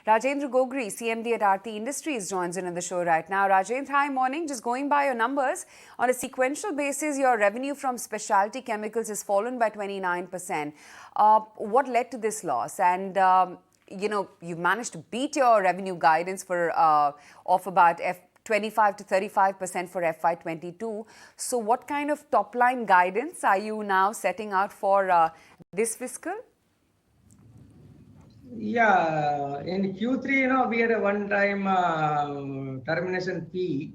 Rajendra Gogri, CMD at Aarti Industries, joins in on the show right now. Rajendra, hi, morning. Just going by your numbers, on a sequential basis, your revenue from specialty chemicals has fallen by 29%. What led to this loss? And you've managed to beat your revenue guidance for of about 25 to 35% for FY22. So what kind of top-line guidance are you now setting out for this fiscal? Yeah, in Q3, we had a one-time termination fee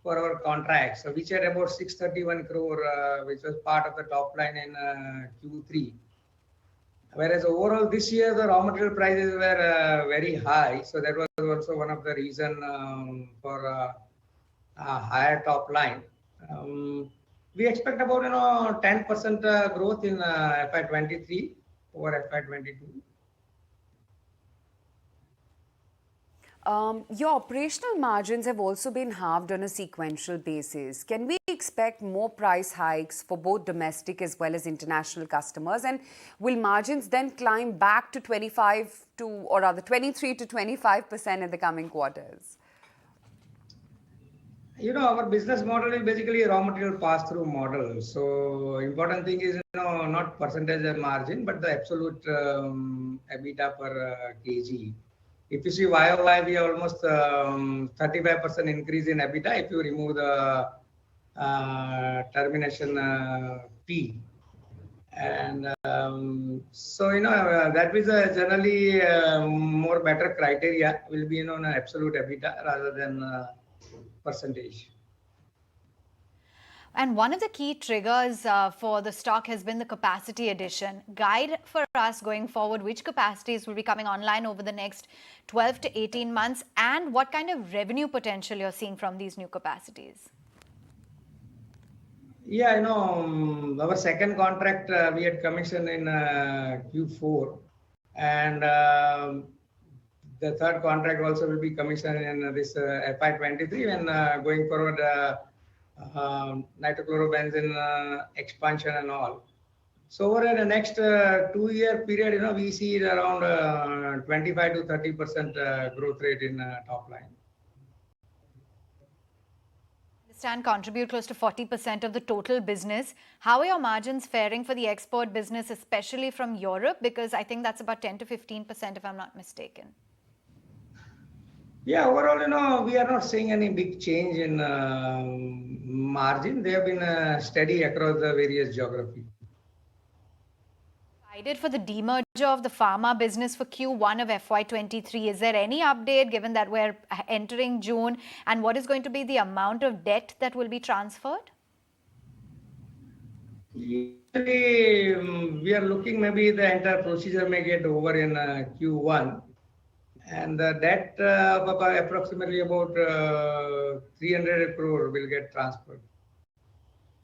for our contracts, so which had about 631 crore, which was part of the top line in Q3. Whereas overall this year, the raw material prices were very high, so that was also one of the reason for a higher top line. We expect about 10% growth in FY23 over FY22. Your operational margins have also been halved on a sequential basis. Can we expect more price hikes for both domestic as well as international customers? And will margins then climb back to 23 to 25% in the coming quarters? Our business model is basically a raw material pass-through model. So important thing is not percentage of margin, but the absolute EBITDA per kg. If you see YOY, we are almost 35% increase in EBITDA if you remove the termination fee. And that is generally more better criteria will be an absolute EBITDA rather than percentage. And one of the key triggers for the stock has been the capacity addition. Guide for us going forward, which capacities will be coming online over the next 12 to 18 months, and what kind of revenue potential you're seeing from these new capacities? Yeah, our second contract we had commissioned in Q4, and the third contract also will be commissioned in this FY23, and going forward nitrochlorobenzene expansion and all. So over the next 2-year period, we see around 25 to 30% growth rate in top line. Contribute close to 40% of the total business. How are your margins faring for the export business, especially from Europe? Because I think that's about 10 to 15%, if I'm not mistaken. Yeah, overall, we are not seeing any big change in margin. They have been steady across the various geographies. Guided for the demerger of the pharma business for Q1 of FY23. Is there any update given that we're entering June? And what is going to be the amount of debt that will be transferred? Usually, we are looking maybe the entire procedure may get over in Q1. And the debt of approximately about 300 crore will get transferred.